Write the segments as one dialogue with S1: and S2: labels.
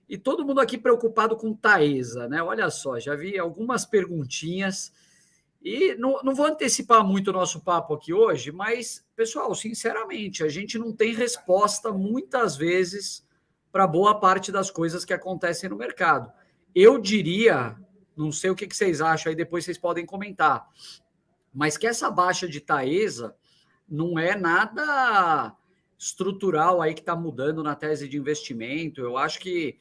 S1: E todo mundo aqui preocupado com Taesa, né? Olha só, já vi algumas perguntinhas e não vou antecipar muito o nosso papo aqui hoje, mas, pessoal, sinceramente, a gente não tem resposta muitas vezes para boa parte das coisas que acontecem no mercado. Eu diria, não sei o que vocês acham, aí depois vocês podem comentar, mas que essa baixa de Taesa não é nada estrutural aí que está mudando na tese de investimento. Eu acho que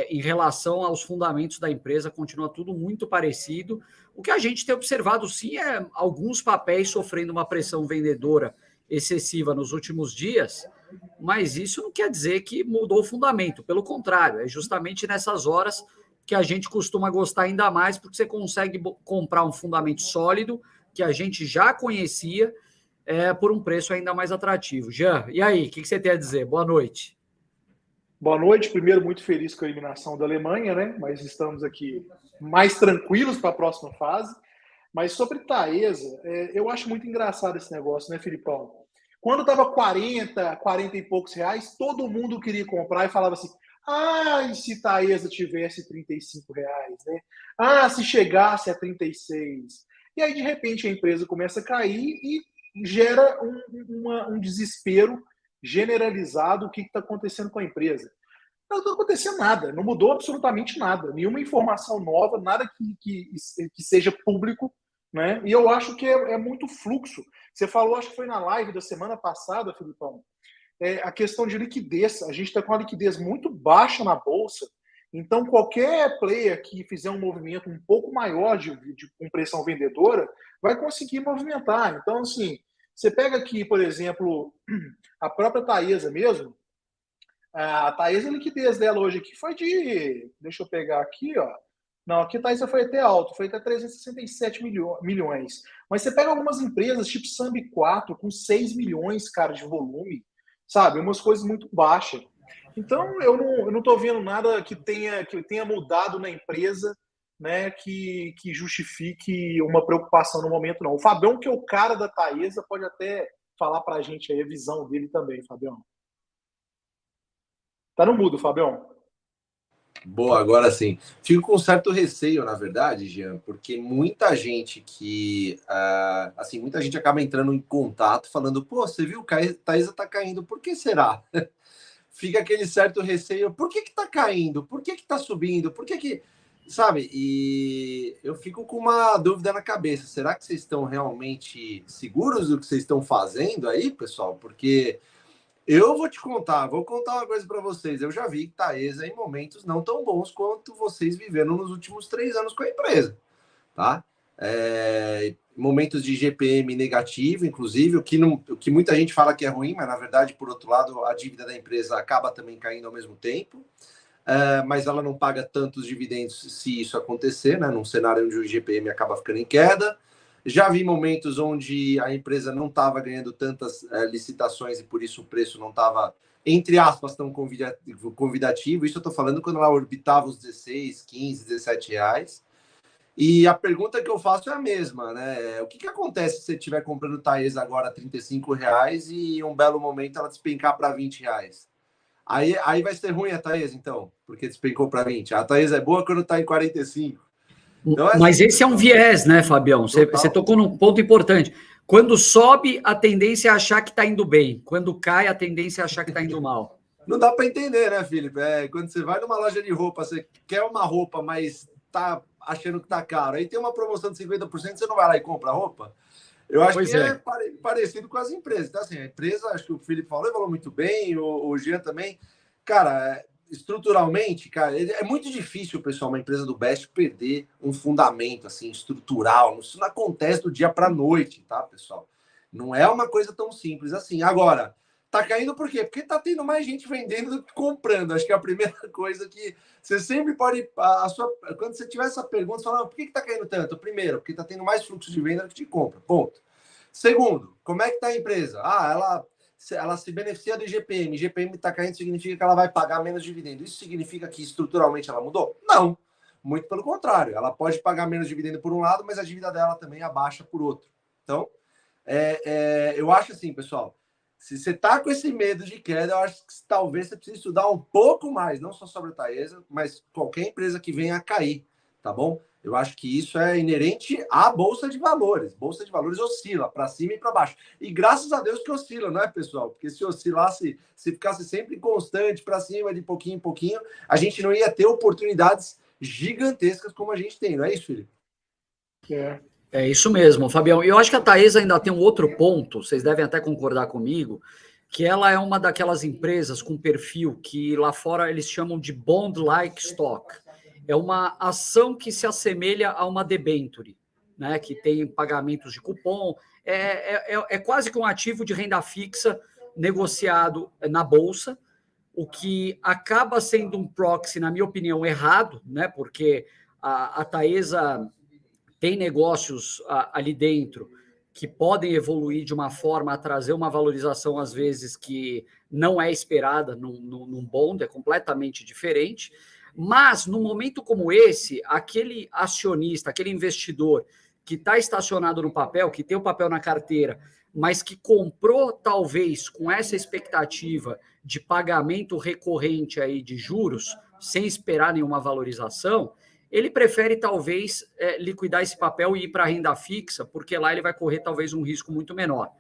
S1: em relação aos fundamentos da empresa continua tudo muito parecido. O que a gente tem observado sim é alguns papéis sofrendo uma pressão vendedora excessiva nos últimos dias, mas isso não quer dizer que mudou o fundamento, pelo contrário, é justamente nessas horas que a gente costuma gostar ainda mais, porque você consegue comprar um fundamento sólido que a gente já conhecia por um preço ainda mais atrativo. Jean, e aí, o que você tem a dizer? Boa noite.
S2: Boa noite. Primeiro, muito feliz com a eliminação da Alemanha, né? Mas estamos aqui mais tranquilos para a próxima fase. Mas sobre Taesa, eu acho muito engraçado esse negócio, né, Filipão? Quando estava 40 e poucos reais, todo mundo queria comprar e falava assim: ah, e se Taesa tivesse 35 reais, né? Ah, se chegasse a 36. E aí, de repente, a empresa começa a cair e gera um desespero generalizado. O que está acontecendo com a empresa? Não está acontecendo nada, não mudou absolutamente nada, nenhuma informação nova, nada que seja público, né? E eu acho que é muito fluxo. Você falou, acho que foi na live da semana passada, Filipão, a questão de liquidez. A gente está com a liquidez muito baixa na Bolsa, então qualquer player que fizer um movimento um pouco maior de compressão vendedora vai conseguir movimentar. Então, assim, você pega aqui, por exemplo, a própria Taesa mesmo. A Taesa, a liquidez dela hoje aqui foi de... Deixa eu pegar aqui, ó. Não, aqui a Taesa foi até alto, foi até 367 milhões. Mas você pega algumas empresas, tipo Sambi 4, com 6 milhões, cara, de volume, sabe? Umas coisas muito baixas. Então, eu não tô vendo nada que tenha mudado na empresa, né, que justifique uma preocupação no momento, não. O Fabião, que é o cara da Taesa, pode até falar pra gente aí a visão dele também, Fabião. Tá no mudo, Fabião.
S3: Boa, agora sim. Fico com certo receio, na verdade, Jean, porque muita gente muita gente acaba entrando em contato falando, pô, você viu, Taesa tá caindo, por que será? Fica aquele certo receio, por que tá caindo? Por que tá subindo? Por que sabe? E eu fico com uma dúvida na cabeça, será que vocês estão realmente seguros do que vocês estão fazendo aí, pessoal? Porque eu vou contar uma coisa para vocês. Eu já vi Taesa em momentos não tão bons quanto vocês viveram nos últimos 3 anos com a empresa, tá? Momentos de GPM negativo, inclusive, o que muita gente fala que é ruim, mas na verdade, por outro lado, a dívida da empresa acaba também caindo ao mesmo tempo, mas ela não paga tantos dividendos se isso acontecer, né? Num cenário onde o GPM acaba ficando em queda. Já vi momentos onde a empresa não estava ganhando tantas licitações e por isso o preço não estava, entre aspas, tão convidativo. Isso eu estou falando quando ela orbitava os 16, 15, 17 reais. E a pergunta que eu faço é a mesma, né? O que acontece se você estiver comprando Taesa agora a 35 reais e em um belo momento ela despencar para 20 reais? Aí vai ser ruim a Taesa, então, porque despencou para 20. A Taesa é boa quando está em 45.
S1: Então, mas assim, esse é um viés, né, Fabião? Você tocou num ponto importante. Quando sobe, a tendência é achar que está indo bem. Quando cai, a tendência é achar que está indo mal.
S3: Não dá para entender, né, Felipe? Quando você vai numa loja de roupa, você quer uma roupa, mas tá achando que tá caro. Aí tem uma promoção de 50%, você não vai lá e compra a roupa? Eu acho que é parecido com as empresas. Então, assim, a empresa, acho que o Felipe falou muito bem, o Jean também. Cara, estruturalmente, cara, é muito difícil, pessoal, uma empresa do Best perder um fundamento, assim, estrutural. Isso não acontece do dia para noite, tá, pessoal? Não é uma coisa tão simples assim. Agora, tá caindo por quê? Porque tá tendo mais gente vendendo do que comprando. Acho que é a primeira coisa que você sempre pode... quando você tiver essa pergunta, você fala, por que tá caindo tanto? Primeiro, porque tá tendo mais fluxo de venda do que de compra. Ponto. Segundo, como é que tá a empresa? Ela se beneficia do IGPM. IGPM está caindo, significa que ela vai pagar menos dividendo. Isso significa que estruturalmente ela mudou? Não. Muito pelo contrário. Ela pode pagar menos dividendo por um lado, mas a dívida dela também abaixa por outro. Então, eu acho assim, pessoal, Se você está com esse medo de queda, eu acho que talvez você precise estudar um pouco mais, não só sobre a Taesa, mas qualquer empresa que venha a cair, tá bom? Eu acho que isso é inerente à Bolsa de Valores. Bolsa de Valores oscila para cima e para baixo. E graças a Deus que oscila, não é, pessoal? Porque se oscilasse, se ficasse sempre constante para cima, de pouquinho em pouquinho, a gente não ia ter oportunidades gigantescas como a gente tem, não é isso, Felipe?
S1: É isso mesmo, Fabião. E eu acho que a Taesa ainda tem um outro ponto, vocês devem até concordar comigo, que ela é uma daquelas empresas com perfil que lá fora eles chamam de bond-like stock. É uma ação que se assemelha a uma debenture, né? Que tem pagamentos de cupom. É quase que um ativo de renda fixa negociado na Bolsa, o que acaba sendo um proxy, na minha opinião, errado, né? Porque a Taesa tem negócios ali dentro que podem evoluir de uma forma a trazer uma valorização, às vezes, que não é esperada num bond, é completamente diferente. Mas, num momento como esse, aquele acionista, aquele investidor que está estacionado no papel, que tem o papel na carteira, mas que comprou, talvez, com essa expectativa de pagamento recorrente aí de juros, sem esperar nenhuma valorização, ele prefere, talvez, liquidar esse papel e ir para a renda fixa, porque lá ele vai correr, talvez, um risco muito menor.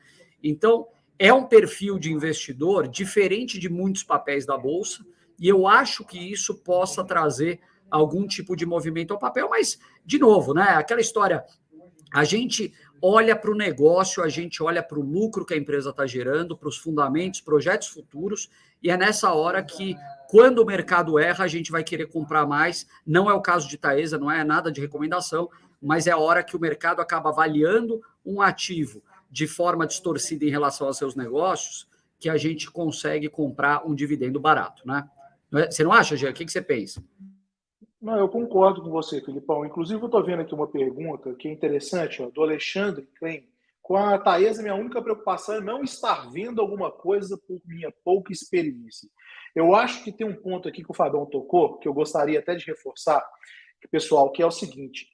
S1: Então, é um perfil de investidor diferente de muitos papéis da Bolsa, e eu acho que isso possa trazer algum tipo de movimento ao papel, mas, de novo, né, aquela história, a gente olha para o negócio, a gente olha para o lucro que a empresa está gerando, para os fundamentos, projetos futuros, e é nessa hora que, quando o mercado erra, a gente vai querer comprar mais. Não é o caso de Taesa, não é nada de recomendação, mas é a hora que o mercado acaba avaliando um ativo de forma distorcida em relação aos seus negócios, que a gente consegue comprar um dividendo barato, né? Você não acha, Jean? O que você pensa?
S2: Não, eu concordo com você, Filipão. Inclusive, eu estou vendo aqui uma pergunta que é interessante, ó, do Alexandre Klein. Com a Taesa, minha única preocupação é não estar vendo alguma coisa por minha pouca experiência. Eu acho que tem um ponto aqui que o Fabão tocou, que eu gostaria até de reforçar, pessoal, que é o seguinte: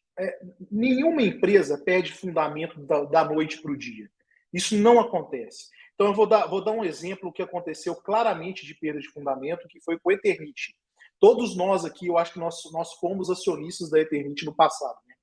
S2: nenhuma empresa perde fundamento da noite para o dia. Isso não acontece. Então, eu vou dar um exemplo que aconteceu claramente de perda de fundamento, que foi com o Eternit. Todos nós aqui, eu acho que nós fomos acionistas da Eternit no passado. Né?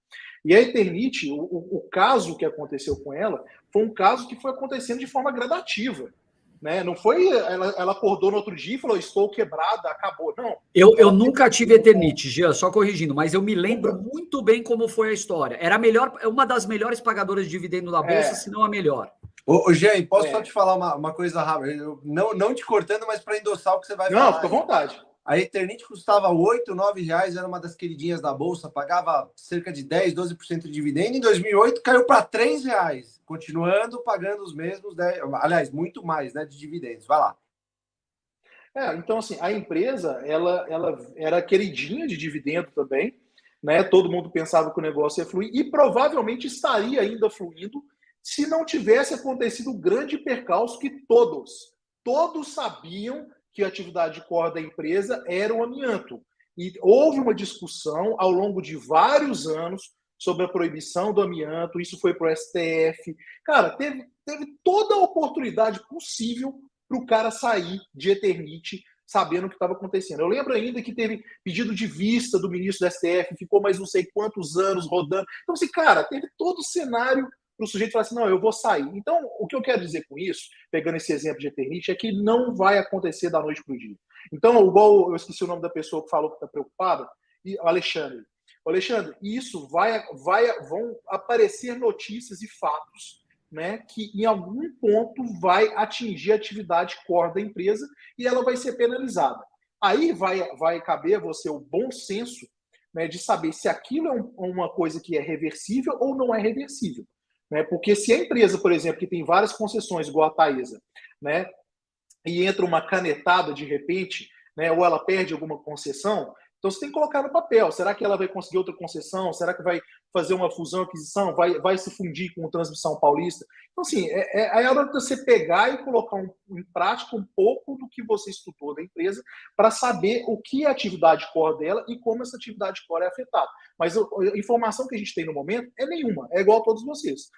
S2: E a Eternit, o caso que aconteceu com ela, foi um caso que foi acontecendo de forma gradativa. Né? Não foi ela acordou no outro dia e falou, estou quebrada, acabou. Não.
S1: Eu nunca tive Eternit, Jean, só corrigindo, mas eu me lembro muito bem como foi a história. Era uma das melhores pagadoras de dividendo da Bolsa, se não a melhor.
S3: Ô, Jean, posso só te falar uma coisa rápida? Eu não te cortando, mas para endossar o que você vai falar.
S2: Não, fica à vontade.
S3: A Eternit custava R$8, R$9, era uma das queridinhas da Bolsa, pagava cerca de 10%, 12% de dividendo. Em 2008 caiu para R$3, continuando pagando os mesmos, aliás, muito mais, né, de dividendos. Vai lá.
S2: Então, assim, a empresa, ela era queridinha de dividendo também, né? Todo mundo pensava que o negócio ia fluir e provavelmente estaria ainda fluindo se não tivesse acontecido o grande percalço que todos sabiam que a atividade core da empresa era o amianto. E houve uma discussão ao longo de vários anos sobre a proibição do amianto, isso foi para o STF. Cara, teve toda a oportunidade possível para o cara sair de Eternit sabendo o que estava acontecendo. Eu lembro ainda que teve pedido de vista do ministro do STF, ficou mais não sei quantos anos rodando. Então, assim, cara, teve todo o cenário para o sujeito falar assim, não, eu vou sair. Então, o que eu quero dizer com isso, pegando esse exemplo de Eternit, é que não vai acontecer da noite para o dia. Então, igual eu esqueci o nome da pessoa que falou que está preocupada, o Alexandre. Alexandre, isso vão aparecer notícias e fatos, né, que em algum ponto vai atingir a atividade core da empresa e ela vai ser penalizada. Aí vai caber a você o bom senso, né, de saber se aquilo é uma coisa que é reversível ou não é reversível. Né? Porque se a empresa, por exemplo, que tem várias concessões, igual a Taesa, né, e entra uma canetada de repente, né, ou ela perde alguma concessão, então você tem que colocar no papel. Será que ela vai conseguir outra concessão? Será que vai fazer uma fusão, aquisição? Vai se fundir com a Transmissão Paulista? Então, assim, é hora de você pegar e colocar em prática um pouco do que você estudou da empresa para saber o que é a atividade core dela e como essa atividade core é afetada. Mas a informação que a gente tem no momento é nenhuma. É igual a todos vocês.